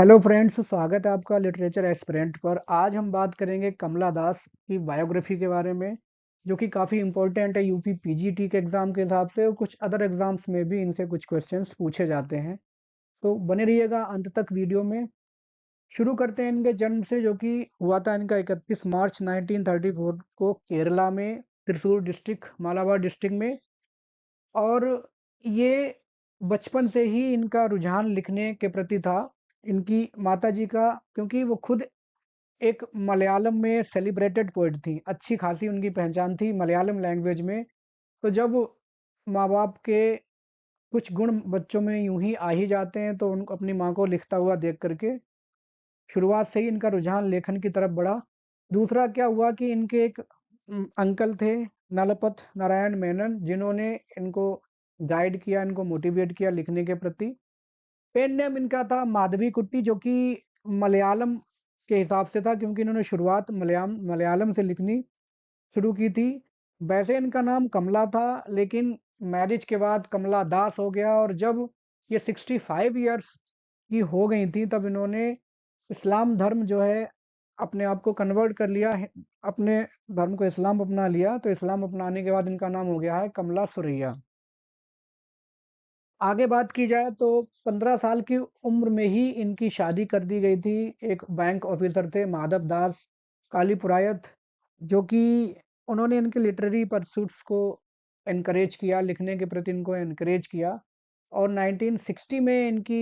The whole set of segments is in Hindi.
हेलो फ्रेंड्स, स्वागत है आपका लिटरेचर एस्पिरेंट पर। आज हम बात करेंगे कमला दास की बायोग्राफी के बारे में, जो कि काफ़ी इम्पोर्टेंट है यूपी पीजीटी के एग्ज़ाम के हिसाब से, और कुछ अदर एग्ज़ाम्स में भी इनसे कुछ क्वेश्चंस पूछे जाते हैं। तो बने रहिएगा अंत तक वीडियो में। शुरू करते हैं इनके जन्म से, जो कि हुआ था इनका 31 मार्च 1934 को केरला में, त्रिशूर डिस्ट्रिक्ट, मालाबार डिस्ट्रिक्ट में। और ये बचपन से ही इनका रुझान लिखने के प्रति था। इनकी माताजी का, क्योंकि वो खुद एक मलयालम में सेलिब्रेटेड पोएट थी, अच्छी खासी उनकी पहचान थी मलयालम लैंग्वेज में। तो जब माँ बाप के कुछ गुण बच्चों में यूं ही आ ही जाते हैं, तो उनको अपनी माँ को लिखता हुआ देख करके शुरुआत से ही इनका रुझान लेखन की तरफ बढ़ा। दूसरा क्या हुआ कि इनके एक अंकल थे, नलपत नारायण मेनन, जिन्होंने इनको गाइड किया, इनको मोटिवेट किया लिखने के प्रति। पेन नेम इनका था माधवी कुट्टी, जो कि मलयालम के हिसाब से था, क्योंकि इन्होंने शुरुआत मलयालम से लिखनी शुरू की थी। वैसे इनका नाम कमला था, लेकिन मैरिज के बाद कमला दास हो गया। और जब ये 65 इयर्स की हो गई थी, तब इन्होंने इस्लाम धर्म जो है अपने आप को कन्वर्ट कर लिया है, अपने धर्म को इस्लाम अपना लिया। तो इस्लाम अपनाने के बाद इनका नाम हो गया है कमला सुरैया। आगे बात की जाए तो 15 साल की उम्र में ही इनकी शादी कर दी गई थी। एक बैंक ऑफिसर थे, माधव दास कालीपुरायत, जो कि उन्होंने इनके लिटरेरी परसूट्स को एनकरेज किया, लिखने के प्रति इनको एनकरेज किया। और 1960 में इनकी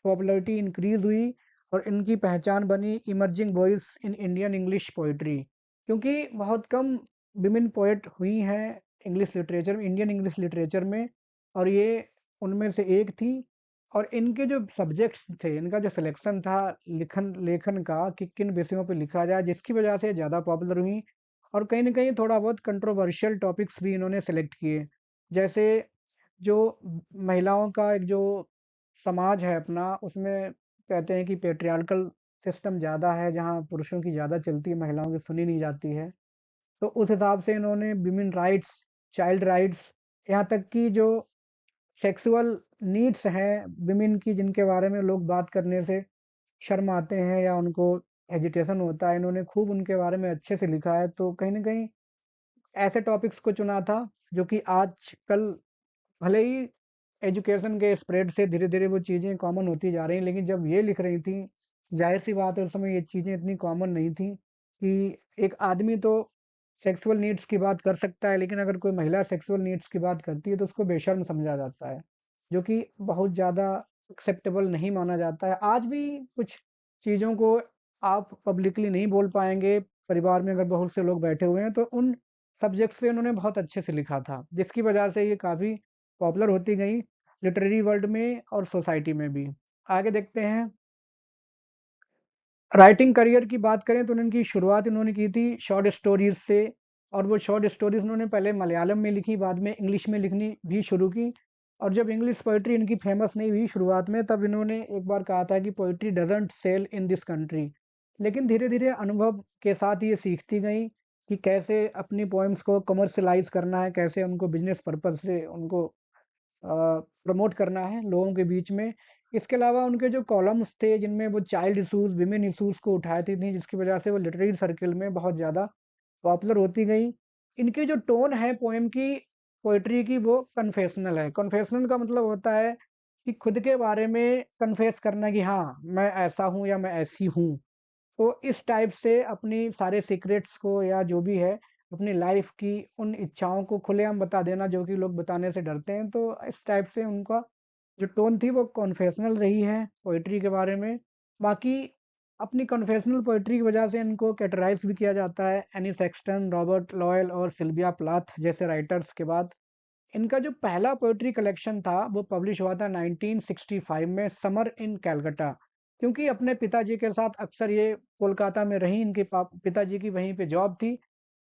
पॉपुलैरिटी इंक्रीज हुई और इनकी पहचान बनी emerging voice in Indian English poetry, क्योंकि बहुत कम विमेन पोएट हुई हैं इंग्लिश लिटरेचर में, इंडियन इंग्लिश लिटरेचर में, और ये उनमें से एक थी। और इनके जो सब्जेक्ट्स थे, इनका जो सिलेक्शन था लिखन लेखन का, कि किन विषयों पर लिखा जाए, जिसकी वजह से ज़्यादा पॉपुलर हुई। और कहीं ना कहीं थोड़ा बहुत कंट्रोवर्शियल टॉपिक्स भी इन्होंने सेलेक्ट किए, जैसे जो महिलाओं का एक जो समाज है अपना, उसमें कहते हैं कि पेट्रियार्कल सिस्टम ज़्यादा है, जहाँ पुरुषों की ज़्यादा चलती है, महिलाओं की सुनी नहीं जाती है। तो उस हिसाब से इन्होंने विमेन राइट्स, चाइल्ड राइट्स, यहाँ तक कि जो सेक्सुअल नीड्स हैं विमेन की, जिनके बारे में लोग बात करने से शर्म आते हैं या उनको हेजिटेशन होता है, इन्होंने खूब उनके बारे में अच्छे से लिखा है। तो कहीं ना कहीं ऐसे टॉपिक्स को चुना था, जो कि आजकल भले ही एजुकेशन के स्प्रेड से धीरे धीरे वो चीज़ें कॉमन होती जा रही हैं, लेकिन जब ये लिख रही थी, जाहिर सी बात है उस समय ये चीज़ें इतनी कॉमन नहीं थी। कि एक आदमी तो सेक्सुअल नीड्स की बात कर सकता है, लेकिन अगर कोई महिला सेक्सुअल नीड्स की बात करती है, तो उसको बेशर्म समझा जाता है, जो कि बहुत ज़्यादा एक्सेप्टेबल नहीं माना जाता है। आज भी कुछ चीज़ों को आप पब्लिकली नहीं बोल पाएंगे, परिवार में अगर बहुत से लोग बैठे हुए हैं, तो उन सब्जेक्ट्स पे उन्होंने बहुत अच्छे से लिखा था, जिसकी वजह से ये काफ़ी पॉपुलर होती गई लिटरेरी वर्ल्ड में और सोसाइटी में भी। आगे देखते हैं। राइटिंग करियर की बात करें तो उनकी शुरुआत इन्होंने की थी शॉर्ट स्टोरीज से। और वो शॉर्ट स्टोरीज उन्होंने पहले मलयालम में लिखी, बाद में इंग्लिश में लिखनी भी शुरू की। और जब इंग्लिश पोइट्री इनकी फेमस नहीं हुई शुरुआत में, तब इन्होंने एक बार कहा था कि poetry doesn't sell in this country. लेकिन धीरे धीरे अनुभव के साथ ये सीखती गई कि कैसे अपनी पोएम्स को कमर्शलाइज करना है, कैसे उनको बिजनेस पर्पज से उनको प्रमोट करना है लोगों के बीच में। इसके अलावा उनके जो कॉलम्स थे, जिनमें वो चाइल्ड इशूज़, विमेन इशूज़ को उठाती थी, जिसकी वजह से वो लिटरेरी सर्किल में बहुत ज़्यादा पॉपुलर होती गई। इनकी जो टोन है पोएम की, पोएट्री की, वो कन्फेशनल है। कन्फेशनल का मतलब होता है कि खुद के बारे में कन्फेस करना कि हाँ, मैं ऐसा हूँ या मैं ऐसी हूँ। तो इस टाइप से अपनी सारे सीक्रेट्स को, या जो भी है, अपनी लाइफ की उन इच्छाओं को खुलेआम बता देना, जो कि लोग बताने से डरते हैं। तो इस टाइप से उनका जो टोन थी वो कॉन्फेशनल रही है पोइट्री के बारे में। बाकी अपनी कॉन्फेशनल पोइट्री की वजह से इनको कैटेगराइज भी किया जाता है एनी सेक्सटन, रॉबर्ट लॉयल और सिल्विया प्लाथ जैसे राइटर्स के बाद। इनका जो पहला पोएट्री कलेक्शन था वो पब्लिश हुआ था 1965 में, समर इन कैलकाटा। क्योंकि अपने पिताजी के साथ अक्सर ये कोलकाता में रही, इनके पिताजी की वहीं पे जॉब थी,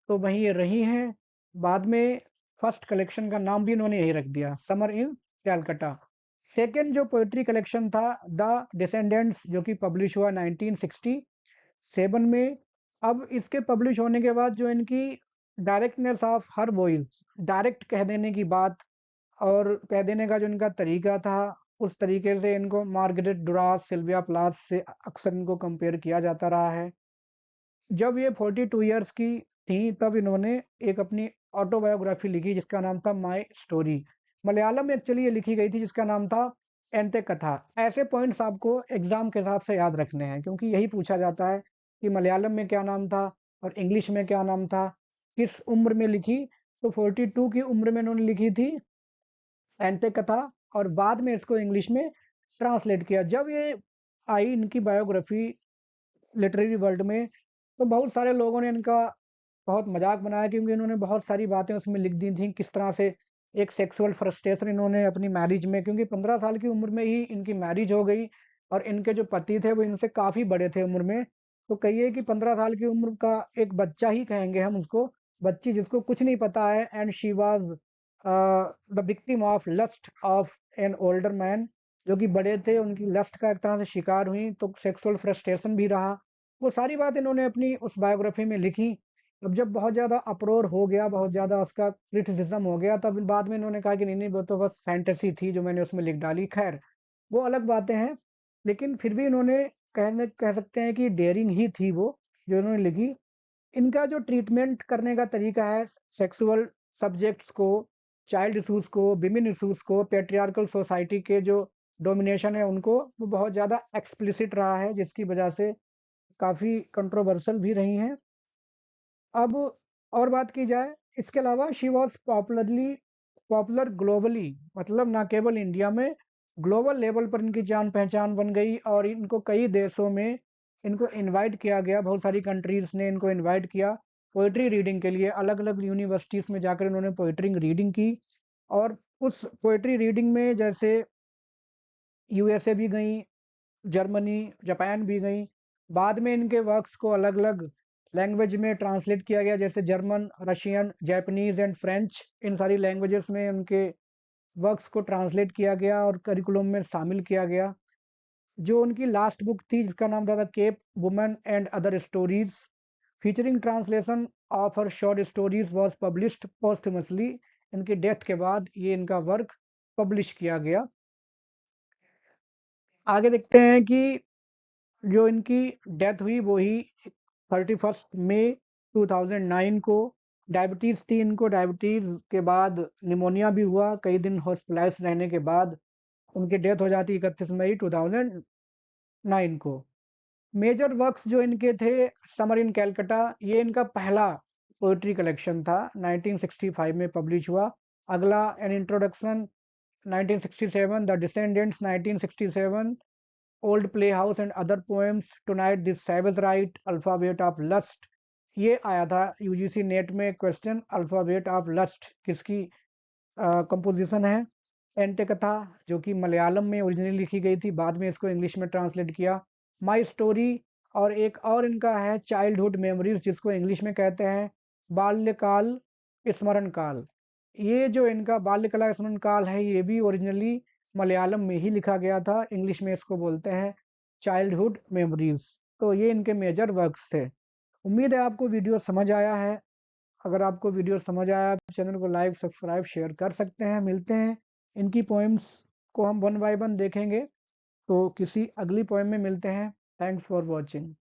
तो वहीं ये रही हैं। बाद में फर्स्ट कलेक्शन का नाम भी इन्होंने यही रख दिया, समर इन कैलकाटा। सेकंड जो पोएट्री कलेक्शन था, द डिसेंडेंट्स, जो कि पब्लिश हुआ 1967 में। अब इसके पब्लिश होने के बाद जो इनकी directness of her voice, direct कह देने की बात और कह देने का जो इनका तरीका था, उस तरीके से इनको मार्गरेट दुरास, सिल्विया प्लाथ से अक्सर इनको कंपेयर किया जाता रहा है। जब ये 42 इयर्स की थी तब इन्होंने एक अपनी ऑटोबायोग्राफी लिखी जिसका नाम था माय स्टोरी। मलयालम में एक्चुअली ये लिखी गई थी जिसका नाम था एंते कथा। ऐसे पॉइंट्स आपको एग्जाम के हिसाब से याद रखने हैं क्योंकि यही पूछा जाता है कि मलयालम में क्या नाम था और इंग्लिश में क्या नाम था, किस उम्र में लिखी। तो 42 की उम्र में इन्होंने लिखी थी एंते कथा और बाद में इसको इंग्लिश में ट्रांसलेट किया। जब ये आई इनकी बायोग्राफी लिटरेरी वर्ल्ड में तो बहुत सारे लोगों ने इनका बहुत मजाक बनाया क्योंकि इन्होंने बहुत सारी बातें उसमें लिख दी थी किस तरह से एक सेक्सुअल फ्रस्ट्रेशन इन्होंने अपनी मैरिज में, क्योंकि 15 साल की उम्र में ही इनकी मैरिज हो गई और इनके जो पति थे वो इनसे काफी बड़े थे उम्र में। तो कहिए कि 15 साल की उम्र का एक बच्चा ही कहेंगे हम उसको, बच्ची जिसको कुछ नहीं पता है, and she was the victim of lust of an older man, जो कि बड़े थे, उनकी लस्ट का एक तरह से शिकार हुई तो सेक्सुअल फ्रस्ट्रेशन भी रहा। वो सारी बात इन्होंने अपनी उस बायोग्राफी में लिखी। अब जब बहुत ज़्यादा अप्रोर हो गया, बहुत ज़्यादा उसका क्रिटिसिज्म हो गया, तब बाद में इन्होंने कहा कि नहीं नहीं वो तो बस फैंटेसी थी जो मैंने उसमें लिख डाली। खैर वो अलग बातें हैं, लेकिन फिर भी इन्होंने कह सकते हैं कि डेयरिंग ही थी वो जो इन्होंने लिखी। इनका जो ट्रीटमेंट करने का तरीका है सेक्सुअल सब्जेक्ट्स को, चाइल्ड इशूज़ को, विमेन इशूज़ को, पैट्रियार्कल सोसाइटी के जो डोमिनेशन है उनको, वो बहुत ज़्यादा एक्सप्लिसिट रहा है जिसकी वजह से काफ़ी कंट्रोवर्शियल भी रही हैं। अब और बात की जाए इसके अलावा शी वॉज पॉपुलर ग्लोबली, मतलब ना केवल इंडिया में, ग्लोबल लेवल पर इनकी जान पहचान बन गई और इनको कई देशों में इनको इनवाइट किया गया। बहुत सारी कंट्रीज ने इनको इनवाइट किया पोइट्री रीडिंग के लिए। अलग अलग यूनिवर्सिटीज़ में जाकर इन्होंने पोइट्री रीडिंग की और उस पोइट्री रीडिंग में जैसे यूएसए भी गई, जर्मनी, जापान भी गई। बाद में इनके वर्क्स को अलग-अलग लैंग्वेज में ट्रांसलेट किया गया जैसे German, Russian, Japanese and French. इन सारी लैंग्वेजेस में उनके वर्क्स को ट्रांसलेट किया गया और करिकुलम में शामिल किया गया। जो उनकी लास्ट बुक थी जिसका नाम था the cape woman and other stories featuring translation of her short stories was published posthumously. इनकी डेथ के बाद ये इनका वर्क पब्लिश किया गया। आगे देखते हैं कि जो इनकी डेथ हुई वो ही 31 मई 2009 को। डायबिटीज़ थी इनको, डायबिटीज़ के बाद निमोनिया भी हुआ, कई दिन हॉस्पिटलाइज रहने के बाद उनकी डेथ हो जाती 31 मई 2009 को। मेजर वर्क्स जो इनके थे, समर इन कैलकाटा, ये इनका पहला पोइट्री कलेक्शन था, 1965 में पब्लिश हुआ। अगला an introduction 1967, the descendants 1967, old playhouse and other poems, tonight this savage rite, alphabet of lust. ये आया था यूजीसी नेट में क्वेश्चन, अल्फाबेट ऑफ लस्ट किसकी कंपोजिशन है। एंटे कथा जो कि मलयालम में ओरिजिनली लिखी गई थी, बाद में इसको इंग्लिश में ट्रांसलेट किया। माई स्टोरी, और एक और इनका है चाइल्डहुड मेमोरीज जिसको इंग्लिश में कहते हैं बाल्यकाल स्मरण काल। ये जो इनका बाल्यकाल स्मरण काल है ये भी ओरिजिनली मलयालम में ही लिखा गया था, इंग्लिश में इसको बोलते हैं चाइल्डहुड मेमोरीज। तो ये इनके मेजर वर्क्स थे। उम्मीद है आपको वीडियो समझ आया है। अगर आपको वीडियो समझ आया तो चैनल को लाइक, सब्सक्राइब, शेयर कर सकते हैं। मिलते हैं, इनकी पोएम्स को हम वन बाय वन देखेंगे। तो किसी अगली पोएम में मिलते हैं। Thanks for watching.